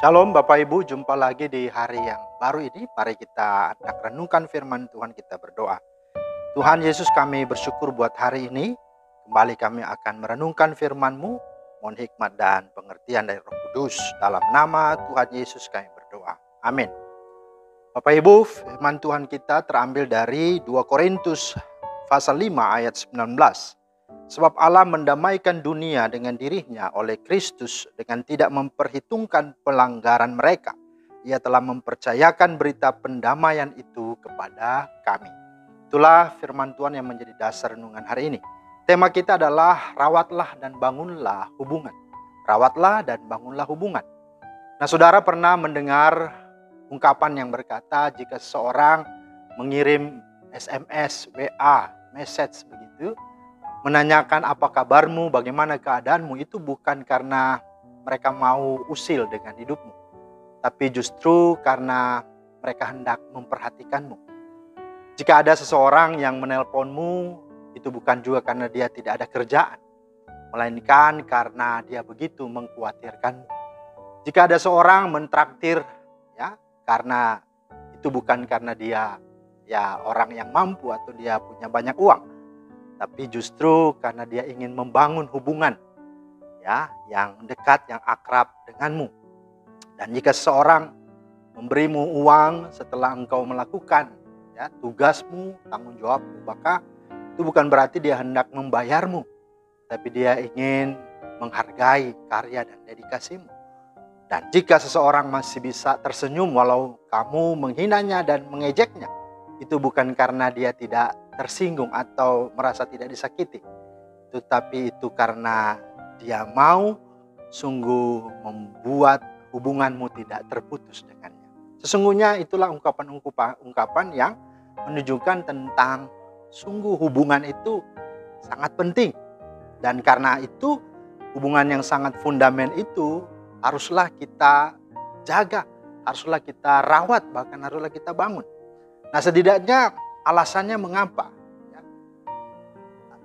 Shalom Bapak Ibu, jumpa lagi di hari yang baru ini. Mari kita hendak renungkan firman Tuhan, kita berdoa. Tuhan Yesus, kami bersyukur buat hari ini. Kembali kami akan merenungkan firman-Mu. Mohon hikmat dan pengertian dari Roh Kudus. Dalam nama Tuhan Yesus kami berdoa. Amin. Bapak Ibu, firman Tuhan kita terambil dari 2 Korintus pasal 5 ayat 19. Sebab Allah mendamaikan dunia dengan dirinya oleh Kristus dengan tidak memperhitungkan pelanggaran mereka. Ia telah mempercayakan berita pendamaian itu kepada kami. Itulah firman Tuhan yang menjadi dasar renungan hari ini. Tema kita adalah rawatlah dan bangunlah hubungan. Rawatlah dan bangunlah hubungan. Nah, saudara pernah mendengar ungkapan yang berkata jika seseorang mengirim SMS, WA, message begitu, menanyakan apa kabarmu, bagaimana keadaanmu, itu bukan karena mereka mau usil dengan hidupmu, tapi justru karena mereka hendak memperhatikanmu. Jika ada seseorang yang menelponmu, itu bukan juga karena dia tidak ada kerjaan, melainkan karena dia begitu mengkhawatirkanmu. Jika ada seorang mentraktir, ya, karena itu bukan karena dia orang yang mampu atau dia punya banyak uang, tapi justru karena dia ingin membangun hubungan yang dekat, yang akrab denganmu. Dan jika seseorang memberimu uang setelah engkau melakukan tugasmu, tanggung jawabmu, maka itu bukan berarti dia hendak membayarmu, tapi dia ingin menghargai karya dan dedikasimu. Dan jika seseorang masih bisa tersenyum walau kamu menghinanya dan mengejeknya, itu bukan karena dia tidak tersinggung atau merasa tidak disakiti, tetapi itu karena dia mau sungguh membuat hubunganmu tidak terputus dengannya. Sesungguhnya itulah ungkapan yang menunjukkan tentang sungguh hubungan itu sangat penting. Dan karena itu hubungan yang sangat fundamental itu haruslah kita jaga, haruslah kita rawat, bahkan haruslah kita bangun. Nah, setidaknya alasannya mengapa?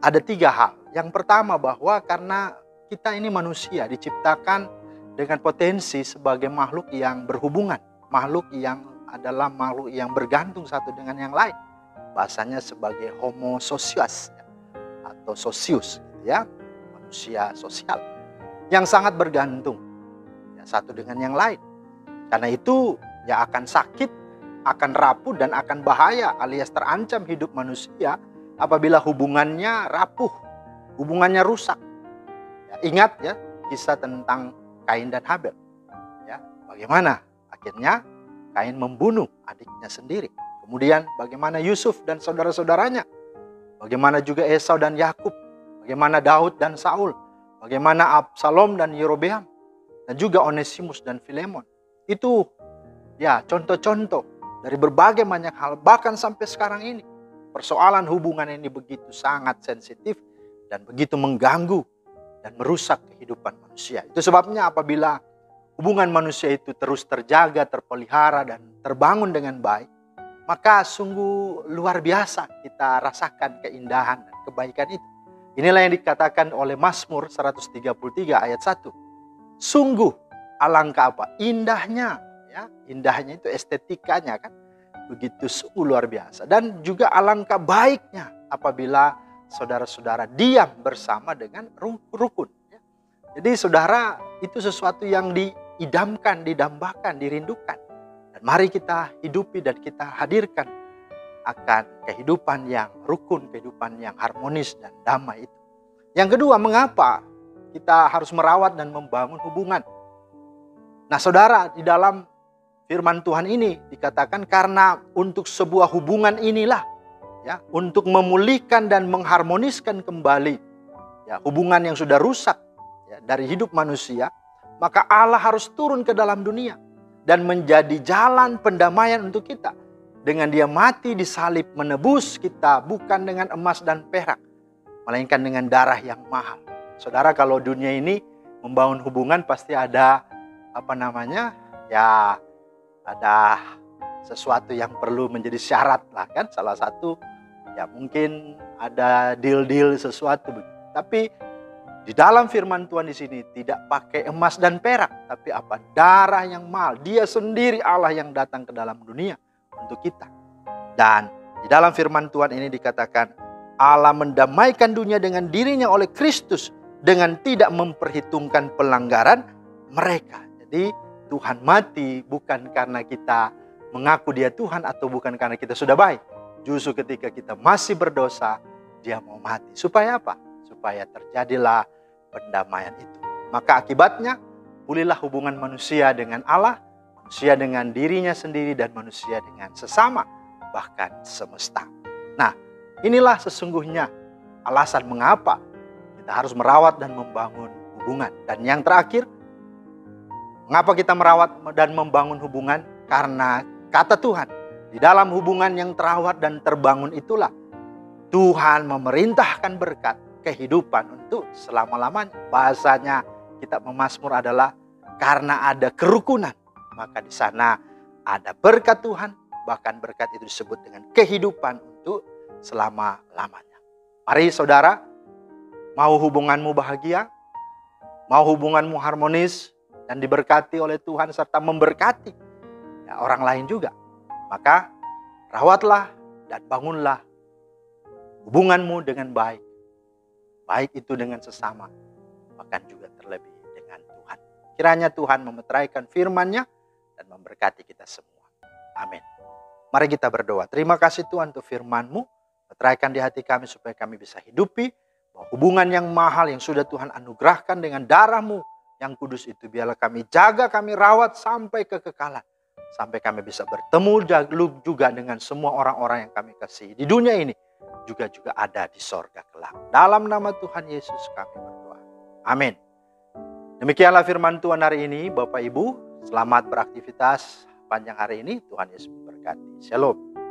Ada 3 hal. Yang pertama, bahwa karena kita ini manusia diciptakan dengan potensi sebagai makhluk yang berhubungan. Makhluk yang adalah makhluk yang bergantung satu dengan yang lain. Bahasanya sebagai homo socius atau socius, manusia sosial yang sangat bergantung satu dengan yang lain. Karena itu akan sakit, akan rapuh, dan akan bahaya alias terancam hidup manusia apabila hubungannya rapuh, hubungannya rusak. Ingat kisah tentang Kain dan Habel. Bagaimana akhirnya Kain membunuh adiknya sendiri. Kemudian bagaimana Yusuf dan saudara-saudaranya. Bagaimana juga Esau dan Yakub. Bagaimana Daud dan Saul. Bagaimana Absalom dan Yerobeam. Dan juga Onesimus dan Filemon. Itu contoh-contoh dari berbagai banyak hal, bahkan sampai sekarang ini. Persoalan hubungan ini begitu sangat sensitif dan begitu mengganggu dan merusak kehidupan manusia. Itu sebabnya apabila hubungan manusia itu terus terjaga, terpelihara, dan terbangun dengan baik, maka sungguh luar biasa kita rasakan keindahan dan kebaikan itu. Inilah yang dikatakan oleh Mazmur 133 ayat 1. Sungguh alangkah apa? Indahnya. Indahnya itu estetikanya kan. Begitu sungguh luar biasa. Dan juga alangkah baiknya apabila saudara-saudara diam bersama dengan rukun. Jadi saudara, itu sesuatu yang diidamkan, didambakan, dirindukan. Dan mari kita hidupi dan kita hadirkan akan kehidupan yang rukun, kehidupan yang harmonis dan damai itu. Yang kedua, mengapa kita harus merawat dan membangun hubungan? Nah saudara, di dalam firman Tuhan ini dikatakan karena untuk sebuah hubungan inilah untuk memulihkan dan mengharmoniskan kembali hubungan yang sudah rusak dari hidup manusia, maka Allah harus turun ke dalam dunia dan menjadi jalan pendamaian untuk kita. Dengan dia mati di salib menebus kita bukan dengan emas dan perak, melainkan dengan darah yang mahal. Saudara, kalau dunia ini membangun hubungan pasti ada ada sesuatu yang perlu menjadi syarat lah kan. Salah satu mungkin ada deal-deal sesuatu. Tapi Di dalam firman Tuhan di sini tidak pakai emas dan perak, tapi apa? Darah yang mahal. Dia sendiri Allah yang datang ke dalam dunia untuk kita. Dan di dalam firman Tuhan ini dikatakan Allah mendamaikan dunia dengan dirinya oleh Kristus dengan tidak memperhitungkan pelanggaran mereka. Jadi Tuhan mati bukan karena kita mengaku dia Tuhan atau bukan karena kita sudah baik. Justru ketika kita masih berdosa, dia mau mati. Supaya apa? Supaya terjadilah pendamaian itu. Maka akibatnya pulihlah hubungan manusia dengan Allah, manusia dengan dirinya sendiri, dan manusia dengan sesama, bahkan semesta. Nah, inilah sesungguhnya alasan mengapa kita harus merawat dan membangun hubungan. Dan yang terakhir, mengapa kita merawat dan membangun hubungan? Karena kata Tuhan, di dalam hubungan yang terawat dan terbangun itulah Tuhan memerintahkan berkat kehidupan untuk selama-lamanya. Bahasanya kitab Mazmur adalah karena ada kerukunan, maka di sana ada berkat Tuhan, bahkan berkat itu disebut dengan kehidupan untuk selama-lamanya. Mari saudara, mau hubunganmu bahagia, mau hubunganmu harmonis dan diberkati oleh Tuhan serta memberkati ya, orang lain juga, maka rawatlah dan bangunlah hubunganmu dengan baik. Baik itu dengan sesama, bahkan juga terlebih dengan Tuhan. Kiranya Tuhan memeteraikan firman-Nya dan memberkati kita semua. Amin. Mari kita berdoa. Terima kasih Tuhan untuk firman-Mu. Meteraikan di hati kami supaya kami bisa hidupi bahwa hubungan yang mahal yang sudah Tuhan anugerahkan dengan darah-Mu yang kudus itu. Biarlah kami jaga, kami rawat sampai kekekalan. Sampai kami bisa bertemu juga dengan semua orang-orang yang kami kasihi di dunia ini. Juga ada di sorga kelak. Dalam nama Tuhan Yesus kami berdoa. Amin. Demikianlah firman Tuhan hari ini. Bapak Ibu, selamat beraktivitas panjang hari ini. Tuhan Yesus memberkati. Shalom.